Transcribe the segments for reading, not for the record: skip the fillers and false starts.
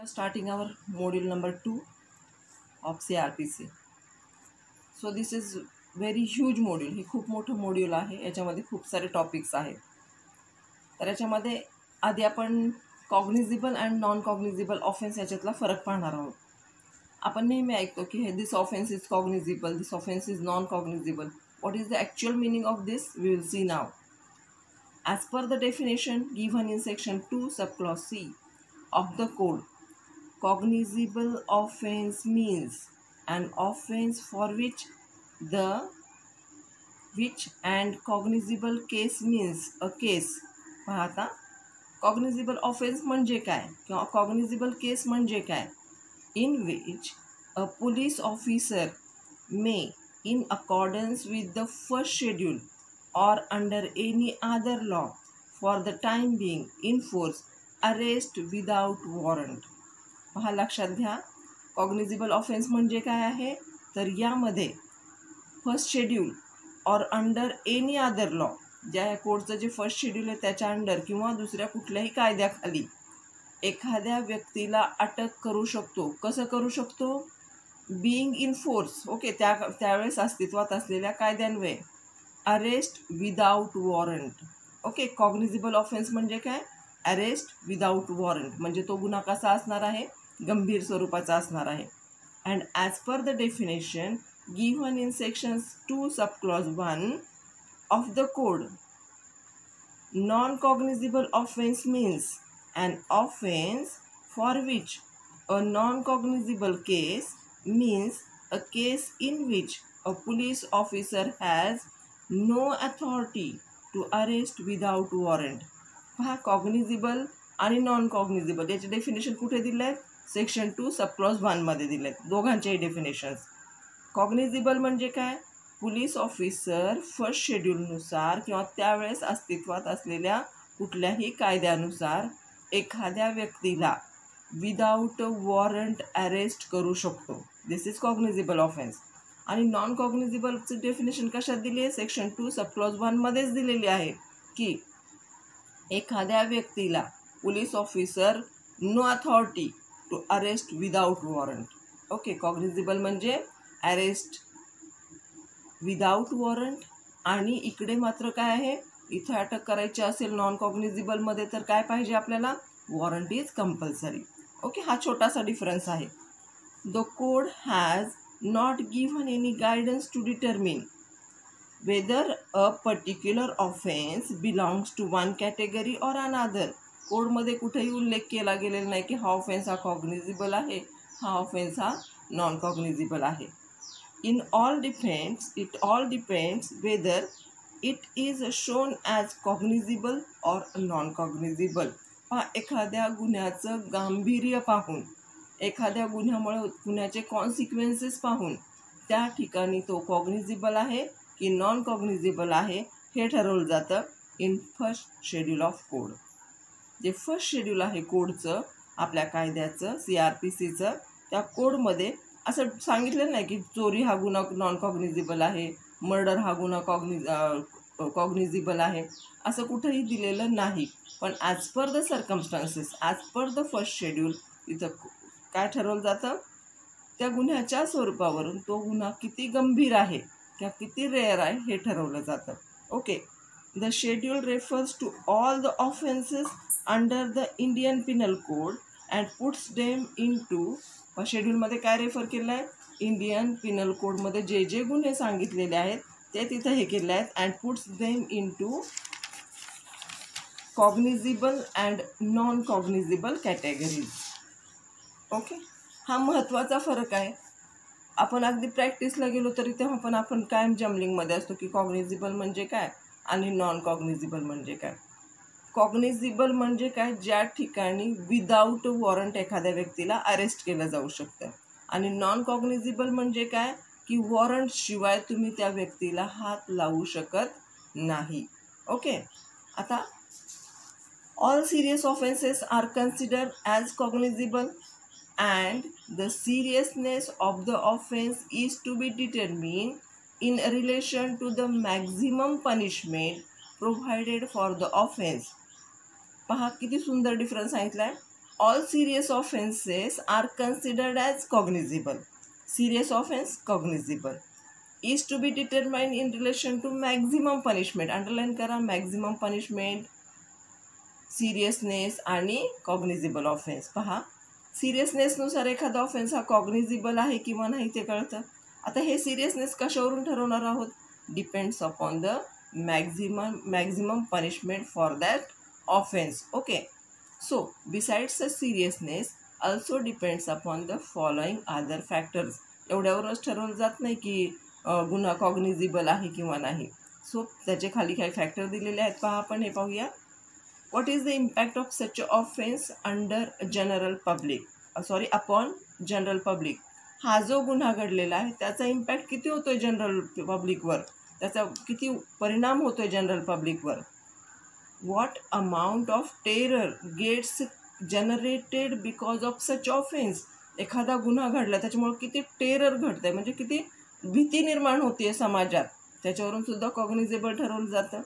Starting our module number 2 of CRPC. So this is very huge module. हे खूप मोठं module आहे. याच्यामध्ये खूप सारे टॉपिक्स आहेत. तर याच्यामध्ये आधी आपण cognizable and non cognizable offence याच्यातला फरक पाहणार आहोत. आपण नेहमी ऐकतो की हे this offence is cognizable, this offence is non cognizable. What is the actual meaning of this? We will see now. As per the definition given in section 2 subclause C of the code, cognizable offense means an offense for which and cognizable case means a case. पाहता cognizable offense म्हणजे काय किंवा cognizable case म्हणजे काय, in which a police officer may, in accordance with the first schedule or under any other law for the time being, enforce arrest without warrant. पहा लक्षात घ्या, cognizable offence म्हणजे काय आहे तर यामध्ये फर्स्ट शेड्यूल और अंडर एनी अदर लॉ, ज्या कोडचं जे फर्स्ट शेड्यूल आहे त्याच्या अंडर किंवा दुसऱ्या कुठल्याही कायद्याखाली एखाद्या व्यक्तीला अटक करू शकतो. कसं करू शकतो? Being in force. ओके, त्यावेळेस अस्तित्वात असलेल्या कायद्यान्वये. Arrest without warrant. Okay, cognizable offence म्हणजे काय? Arrest without warrant. म्हणजे तो गुन्हा कसा असणार आहे? गंभीर स्वरूपाचा असणार आहे. And as per the definition given in sections 2 subclause 1 of the code, non cognizable offence means an offense for which a non-cognizable case means a case in which a police officer has no authority to arrest without warrant. पहा, cognizable आणि non cognizable याचे definition कुठे दिले आहेत? Section 2 subclause 1 मध्ये दिले आहेत दोघांचेही डेफिनेशन्स. कॉग्निजिबल म्हणजे काय? पोलीस ऑफिसर फर्स्ट शेड्यूलनुसार किंवा त्यावेळेस अस्तित्वात असलेल्या कुठल्याही कायद्यानुसार एखाद्या व्यक्तीला विदाउट वॉरंट अरेस्ट करू शकतो. दिस इज कॉग्निजिबल ऑफेन्स. आणि नॉन कॉग्निजिबलचं डेफिनेशन कशात दिली आहे? सेक्शन 2 सबक्लॉज 1 मध्येच दिलेली आहे की एखाद्या व्यक्तीला police officer no authority to arrest without warrant. Okay, cognizable म्हणजे अरेस्ट विदाउट वॉरंट. आणि इकडे मात्र काय आहे? इथं अटक करायची असेल नॉन कॉग्निजिबलमध्ये तर काय पाहिजे आपल्याला? Warrant is compulsory. ओके, हा छोटासा डिफरन्स आहे. The code has not given any guidance to determine whether a particular offence belongs to one category or another. कोडमध्ये कुठेही उल्लेख केला गेलेला नाही की हा ऑफेन्स हा कॉग्निजिबल आहे, हा ऑफेन्स हा नॉन कॉग्निजिबल आहे. It all depends whether it is shown as cognizable or non-cognizable. एखाद्या गुन्ह्याचं गांभीर्य पाहून, एखाद्या गुन्ह्याचे कॉन्सिक्वेन्सेस पाहून त्या ठिकाणी तो कॉग्निजिबल आहे की नॉन कॉग्निजिबल आहे हे ठरवलं जातं in first schedule of code. जे फर्स्ट शेड्यूल आहे कोडचं, आपल्या कायद्याचं, CRPCचं, त्या कोडमध्ये असं सांगितलं नाही की चोरी हा गुन्हा नॉन कॉग्निजिबल आहे, मर्डर हा गुन्हा कॉग्निजिबल आहे, असं कुठंही दिलेलं नाही. पण as per the circumstances, as per the first schedule इथं काय ठरवलं जातं? त्या गुन्ह्याच्या स्वरूपावरून तो गुन्हा किती गंभीर आहे किंवा किती रेअर आहे हे ठरवलं जातं. Okay, the schedule refers to all the offences under the Indian penal code and puts them in two. शेड्यूलमध्ये काय रेफर केलं आहे? इंडियन पिनल कोडमध्ये जे जे गुन्हे सांगितलेले आहेत ते तिथं हे केले आहेत. And puts them in to cognizable and non cognizable categories. Okay, हा महत्त्वाचा फरक आहे. आपण अगदी प्रॅक्टिसला गेलो तरी तेव्हा पण आपण कायम जम्बलिंगमध्ये असतो की कॉग्निजिबल म्हणजे काय आणि नॉन कॉग्निजिबल म्हणजे काय. कॉग्निजिबल म्हणजे काय? ज्या ठिकाणी विदाऊट वॉरंट एखाद्या व्यक्तीला अरेस्ट केलं जाऊ शकतं. आणि नॉन कॉग्निजिबल म्हणजे काय? की वॉरंटशिवाय तुम्ही त्या व्यक्तीला हात लावू शकत नाही. ओके, आता all serious offences are considered as cognizable and the seriousness of the offence is to be determine in relation to the maximum punishment provided for the offence. पहा किती सुंदर डिफरन्स सांगितला आहे. all serious offenses are considered as cognizable. Serious offense cognizable is to be determined in relation to maximum punishment. Underline करा, maximum punishment, seriousness आणि cognisable offence. पहा, सिरियसनेसनुसार एखादा offence हा कॉग्निझिबल आहे किंवा नाही ते कळतं. आता हे सिरियसनेस कशावरून ठरवणार आहोत? Depends upon the maximum punishment for that offence. Okay, so besides the seriousness also depends upon the following other factors. एवढ्यावरच ठरवलं जात नाही की गुन्हा कॉग्निझिबल आहे किंवा नाही. सो त्याचे खाली काही फॅक्टर दिलेले आहेत, पहा आपण हे पाहूया. What is the impact of such offence under general public, upon general public. हा जो गुन्हा घडलेला आहे त्याचा इम्पॅक्ट किती होतोय जनरल पब्लिकवर, त्याचा किती परिणाम होतोय जनरल पब्लिकवर. What amount of terror gets generated because of such offence. एखादा गुन्हा घडला त्याच्यामुळे किती टेरर घडतंय, म्हणजे किती भीती निर्माण होते समाजात, त्याच्यावरून सुद्धा कॉग्निझेबल ठरवलं जातं.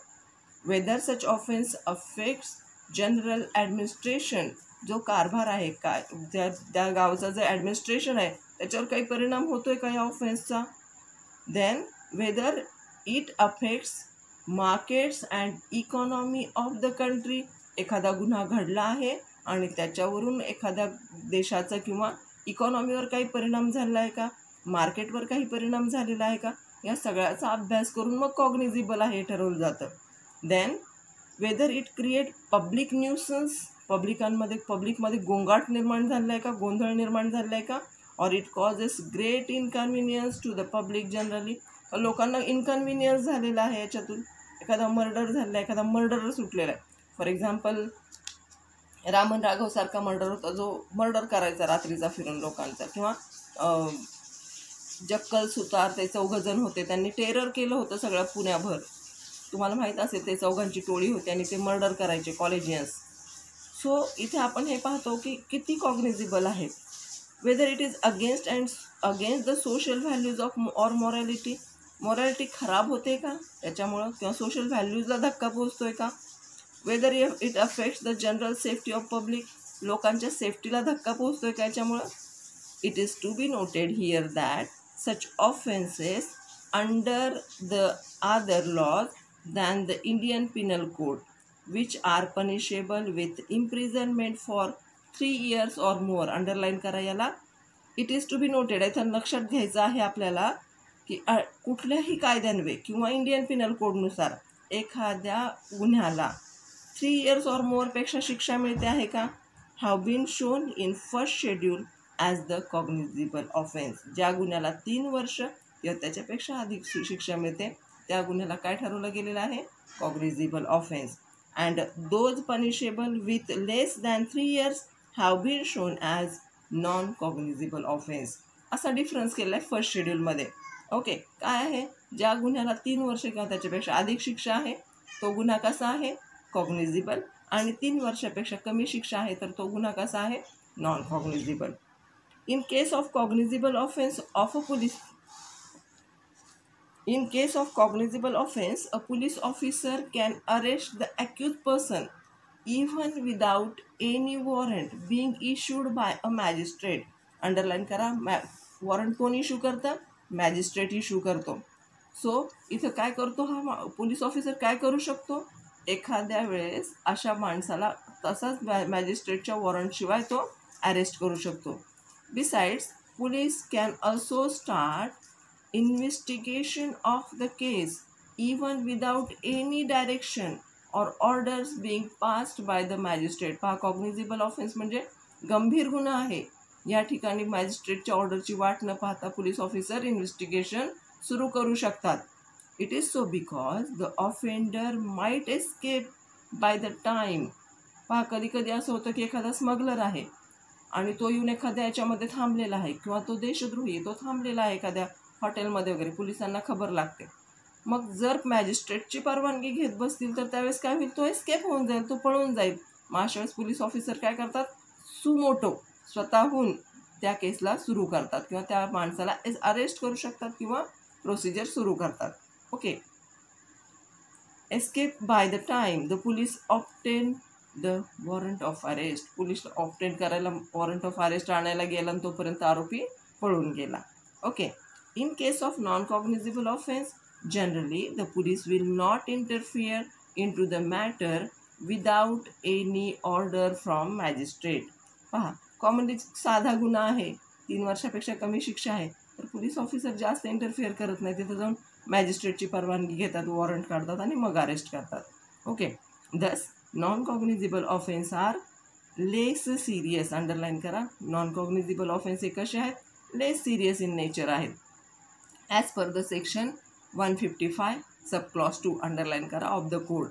वेदर सच ऑफेन्स अफेक्ट्स जनरल ॲडमिनिस्ट्रेशन. जो कारभार आहे काय त्या गावचा जो ॲडमिनिस्ट्रेशन आहे त्याच्यावर काही परिणाम होतोय का या ऑफेन्सचा. Then whether it affects markets and economy of the country. एखादा गुन्हा घडला आहे आणि त्याच्यावरून एखाद्या देशाचा किंवा इकॉनॉमीवर काही परिणाम झालेला आहे का, मार्केटवर काही परिणाम झालेला आहे का, या सगळ्याचा अभ्यास करून मग कॉग्निझिबल आहे हे ठरवलं जातं. Then whether it create public nuisance. पब्लिकमध्ये गोंगाट निर्माण झाला आहे का, गोंधळ निर्माण झाला आहे का. Or it causes great inconvenience to the public generally. लोकांना इनकन्व्हिनियन्स झालेला आहे याच्यातून. एखादा मर्डर झालेला आहे, एखादा मर्डरर सुटलेला आहे. फॉर एक्झाम्पल रामन राघव सारखा मर्डर होता जो मर्डर करायचा रात्रीचा फिरून लोकांचा, किंवा जक्कल सुतार ते 4 जण होते, त्यांनी टेरर केलं होतं सगळं पुण्याभर. तुम्हाला माहीत असेल ते 4 टोळी होती आणि ते मर्डर करायचे कॉलेजियन्स. सो इथे आपण हे पाहतो की किती कॉग्निझिबल आहे. Whether it is against the social values of or morality. Morality खराब होते का त्याच्यामुळं, किंवा सोशल व्हॅल्यूजला धक्का पोहोचतोय का. Whether it affects the general safety of public. लोकांच्या सेफ्टीला धक्का पोहोचतोय का याच्यामुळं. It is to be noted here that such offences under the other laws than the Indian penal code which are punishable with imprisonment for 3 years or more. Underline करा याला. It is to be noted, इथं लक्षात घ्यायचं आहे आपल्याला की कुठल्याही कायद्यान्वये किंवा इंडियन पिनल कोडनुसार एखाद्या गुन्ह्याला 3 years or more पेक्षा शिक्षा मिळते आहे का. Have been shown in first schedule as the cognizable offence. ज्या गुन्ह्याला 3 वर्ष किंवा त्याच्यापेक्षा अधिक शिक्षा मिळते त्या गुन्ह्याला काय ठरवलं गेलेलं आहे, cognizable offence. And those punishable with less than 3 years have been shown as non cognizable offence. असा डिफरन्स केलेला आहे फर्स्ट शेड्यूलमध्ये. ओके, काय आहे, ज्या गुन्ह्याला 3 वर्ष किंवा त्याच्यापेक्षा अधिक शिक्षा आहे तो गुन्हा कसा आहे, कॉग्निझिबल. आणि 3 वर्षापेक्षा कमी शिक्षा आहे तर तो गुन्हा कसा आहे, non cognizable. In case of cognizable offence of a police In case of cognizable offense, a police officer can arrest the accused person even without any warrant being issued by a magistrate. Underline करा, warrant कोण issue करतं, magistrate issue करतो. So इथं काय करतो हा police officer, काय करू शकतो, एखाद्या वेळेस अशा माणसाला तसाच मॅजिस्ट्रेटच्या वॉरंटशिवाय तो अरेस्ट करू शकतो. Besides police can also start investigation of the case even without any direction or orders being passed by the magistrate. पहा, कॉग्निझिबल ऑफेन्स म्हणजे गंभीर गुन्हा आहे. या ठिकाणी मॅजिस्ट्रेटच्या ऑर्डरची वाट न पाहता पोलीस ऑफिसर इन्व्हेस्टिगेशन सुरू करू शकतात. It is so because the offender might escape by the time. पहा, कधी कधी असं होतं की एखादा स्मगलर आहे आणि तो येऊन एखाद्या याच्यामध्ये थांबलेला आहे, किंवा तो देशद्रोही तो थांबलेला आहे एखाद्या हॉटेलमध्ये वगैरे, पोलिसांना खबर लागते. मग जर मॅजिस्ट्रेटची परवानगी घेत बसतील तर त्यावेळेस काय होईल, तो एस्केप होऊन जाईल, तो पळून जाईल. मग अशा वेळेस पोलीस ऑफिसर काय करतात, सुमोटो स्वतःहून त्या केसला सुरू करतात किंवा त्या माणसाला अरेस्ट करू शकतात किंवा प्रोसिजर सुरू करतात. Okay, escape by the time the police obtain the warrant of arrest. Police obtain करायला वॉरंट ऑफ अरेस्ट आणायला गेला आणि तोपर्यंत आरोपी पळून गेला. Okay. In case of non cognizable offence generally the police will not interfere into the matter without any order from magistrate. पहा, commonly साधा गुन्हा आहे, 3 वर्षापेक्षा कमी शिक्षा आहे, तर पोलीस ऑफिसर जास्त इंटरफिअर करत नाही. तिथं जाऊन मॅजिस्ट्रेटची परवानगी घेतात, वॉरंट काढतात आणि मग अरेस्ट करतात. Okay. Thus non cognizable offence are less serious. Underline करा. नॉन कॉग्निझेबल ऑफेन्स हे कसे आहेत? लेस सिरियस इन नेचर आहेत. As per the section 155 sub clause 2 underline करा of the code.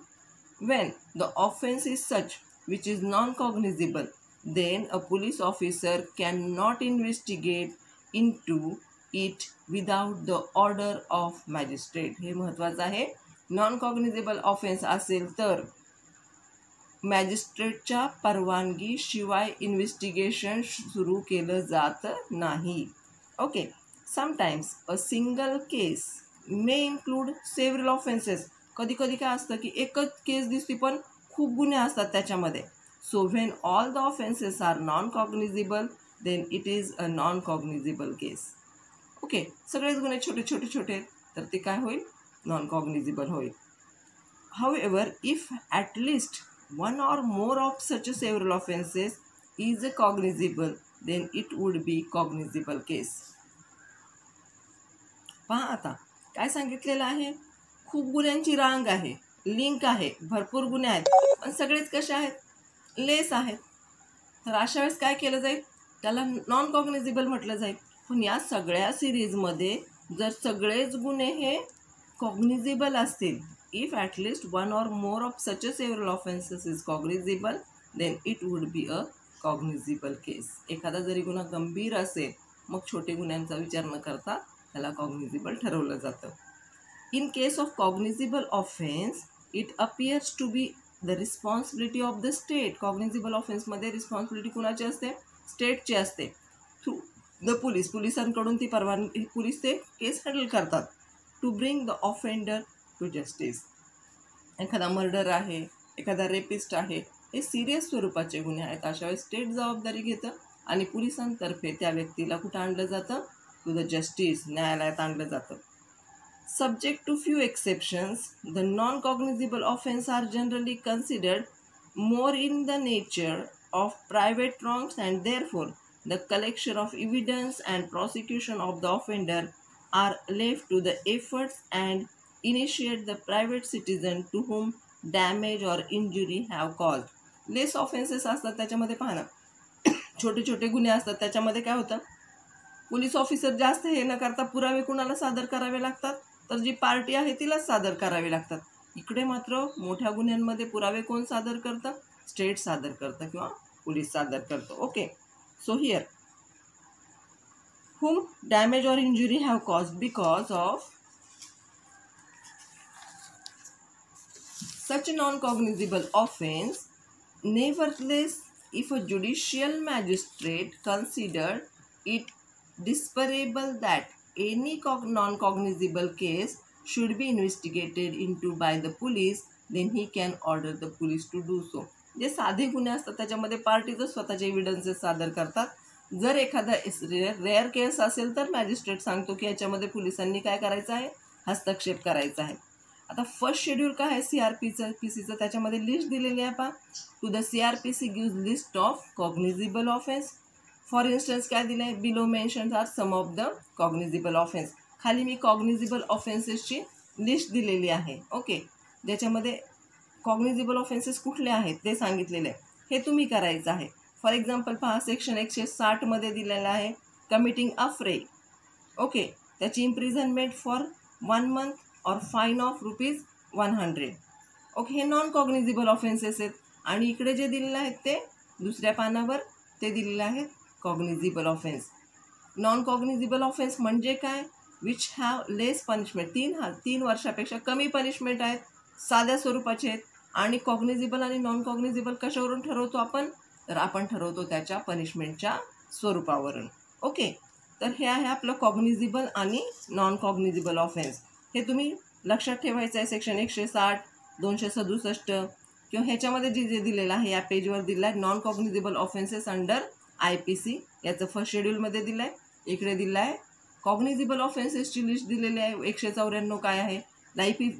When the offense is such which is non-cognizable, then a police officer cannot investigate into it without the order of magistrate. हे महत्त्वाचं आहे. Non cognizable offence असेल तर मॅजिस्ट्रेटच्या परवानगीशिवाय investigation सुरू केलं जात नाही. Okay. Sometimes a single case may include several offences. कधी कधी काय असतं की एकच केस दिसते पण खूप गुन्हे असतात त्याच्यामध्ये. So when all the offences are non cognizable then it is a non cognizable case. Okay. सगळेच गुन्हे छोटे छोटे छोटे तर ते काय होईल? नॉन कॉग्निझेबल होईल. However if at least one or more of such several offences is cognizable then it would be cognizable case. पहा आता काय सांगितलेलं आहे? खूप गुन्ह्यांची रांग आहे, लिंक आहे, भरपूर गुन्हे आहेत, पण सगळेच कसे आहेत? लेस आहेत. तर अशा वेळेस काय केलं जाईल? त्याला नॉन कॉग्निझेबल म्हटलं जाईल. पण या सगळ्या सिरीजमध्ये जर सगळेच गुन्हे हे कॉग्निझेबल असतील, if at least one or more of such several offences is cognizable then it would be a cognizable case. एखादा जरी गुन्हा गंभीर असेल मग छोटे गुन्ह्यांचा विचार न करता त्याला कॉग्निझेबल ठरवलं जातं. In case of cognizable offense, it appears to be the responsibility of the state. Cognizable offense मध्ये रिस्पॉन्सिबिलिटी कुणाची असते? स्टेटची असते. Through the police. पोलिसांकडून ती परवानगी, पोलीस ते केस हँडल करतात. To bring the offender to justice. एखादा मर्डर आहे, एखादा रेपिस्ट आहे, हे सिरियस स्वरूपाचे गुन्हे आहेत. अशा वेळेस स्टेट जबाबदारी घेतं आणि पोलिसांतर्फे त्या व्यक्तीला कुठं आणलं जातं? टू द जस्टिस, न्यायालयात आणलं जातं. Subject to few exceptions, the non-cognizable offense are generally considered more in the nature of private wrongs and therefore the collection of evidence and prosecution of the offender are left to the efforts and initiate the private citizen to whom damage or injury have caused. Less offenses असतात त्याच्यामध्ये पहा ना, छोटे छोटे गुन्हे असतात त्याच्यामध्ये काय होतं? पोलीस ऑफिसर जास्त हे न करता पुरावे कुणाला सादर करावे लागतात? तर जी पार्टी आहे तिलाच सादर करावे लागतात. इकडे मात्र मोठ्या गुन्ह्यांमध्ये पुरावे कोण सादर करतं? स्टेट सादर करतं किंवा पोलीस सादर करतो. Okay. So here whom damage or injury have caused because of such a non-cognizable offense. Nevertheless, if a judicial magistrate considered it desirable that any non-cognizable case should be investigated into by the police, then he can order the police to do so. जे साधे गुन्हे असतात त्याच्यामध्ये पार्टीचं स्वतःचे evidences सादर करतात. जर एखादा रेअर केस असेल तर मॅजिस्ट्रेट सांगतो की याच्यामध्ये पोलिसांनी काय करायचं आहे? हस्तक्षेप करायचा आहे. आता फर्स्ट शेड्यूल काय आहे CRPCचं? त्याच्यामध्ये लिस्ट दिलेली आहे. पहा, to the CRPC gives list of cognizable offence. For instance काय दिलं आहे? Below mentions are some of the cognizable offence. खाली मी कॉग्निझेबल ऑफेन्सेसची लिस्ट दिलेली आहे. ओके. ज्याच्यामध्ये कॉग्निझेबल ऑफेन्सेस कुठले आहेत ते सांगितलेले आहे. हे तुम्ही करायचं आहे. फॉर एक्झाम्पल पहा, सेक्शन 160 मध्ये दिलेलं आहे कमिटिंग अफ्रे. ओके. त्याची इम्प्रिझनमेंट फॉर 1 month और फाईन ऑफ ₹100. ओके. हे नॉन कॉग्निझेबल ऑफेन्सेस आहेत. आणि इकडे जे दिलेले आहेत ते दुसऱ्या पानावर ते दिलेले आहेत कॉग्निझेबल ऑफेन्स. नॉन कॉग्निझेबल ऑफेन्स म्हणजे काय? Which have less punishment. 3 वर्षापेक्षा कमी पनिशमेंट आहेत, साध्या स्वरूपाचे आहेत. आणि कॉग्निझेबल आणि नॉन कॉग्निझेबल कशावरून ठरवतो आपण? तर आपण ठरवतो त्याच्या पनिशमेंटच्या स्वरूपावरून. ओके. तर हे आहे आपलं कॉग्निझेबल आणि नॉन कॉग्निझेबल ऑफेन्स. हे तुम्ही लक्षात ठेवायचं आहे. सेक्शन 160, 267 किंवा ह्याच्यामध्ये जे जे दिलेलं आहे या पेजवर दिलं आहे नॉन कॉग्निझेबल ऑफेन्सेस अंडर IPC, याचं फर्स्ट शेड्यूलमध्ये दिलं आहे. इकडे दिलं आहे कॉग्निझेबल ऑफेन्सेसची लिस्ट दिलेली आहे. 194 काय आहे,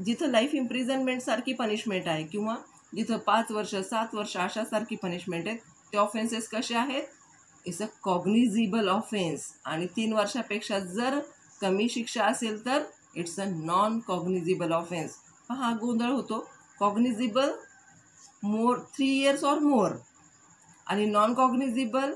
जिथं लाईफ इम्प्रिझनमेंट सारखी पनिशमेंट आहे किंवा जिथं 5 वर्ष 7 वर्ष अशासारखी पनिशमेंट आहेत ते ऑफेन्सेस कसे आहेत, इट्स अ कॉग्निझेबल ऑफेन्स. आणि 3 वर्षापेक्षा जर कमी शिक्षा असेल तर it's a non cognizable offence. हा गोंधळ होतो. कॉग्निझेबल मोर 3 years और मोर आणि नॉन कॉग्निझेबल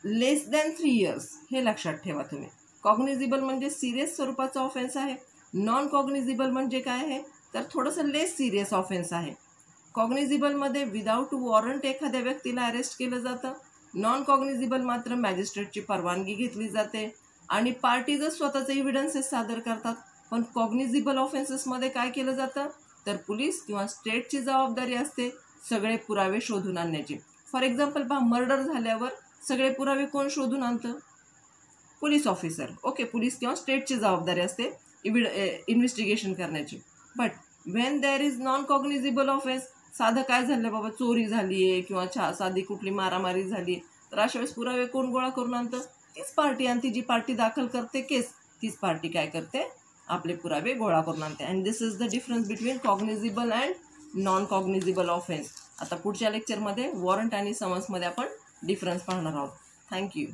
लेस दॅन 3 years, हे लक्षात ठेवा तुम्ही. कॉग्निझेबल म्हणजे सिरियस स्वरूपाचा ऑफेन्स आहे. नॉन कॉग्निझेबल म्हणजे काय आहे तर थोडंसं लेस सिरियस ऑफेन्स आहे. कॉग्निझेबलमध्ये विदाऊट वॉरंट एखाद्या व्यक्तीला अरेस्ट केलं जातं. नॉन कॉग्निझेबल मात्र मॅजिस्ट्रेटची परवानगी घेतली जाते आणि पार्टीजच स्वतःचे एव्हिडन्सेस सादर करतात. पण कॉग्निझेबल ऑफेन्सेसमध्ये काय केलं जातं तर पोलीस किंवा स्टेटची जबाबदारी असते सगळे पुरावे शोधून आणण्याची. फॉर एक्झाम्पल मर्डर झाल्यावर सगळे पुरावे कोण शोधून आणतं, पोलीस ऑफिसर. ओके, पोलीस किंवा स्टेटची जबाबदारी असते इन्व्हेस्टिगेशन करण्याची. But when there is non cognizable offence, साधं काय झालं बाबा, चोरी झाली आहे किंवा साधी कुठली मारामारी झाली, तर अशा वेळेस पुरावे कोण गोळा करून आणतं, तीच पार्टी. आणि ती जी पार्टी दाखल करते केस, तीच पार्टी काय करते, आपले पुरावे गोळा करून आणते. And this is the difference between cognizable and non cognizable offence. आता पुढच्या लेक्चरमध्ये वॉरंट आणि समन्समध्ये आपण डिफरन्स पाहणार आहोत. थँक्यू.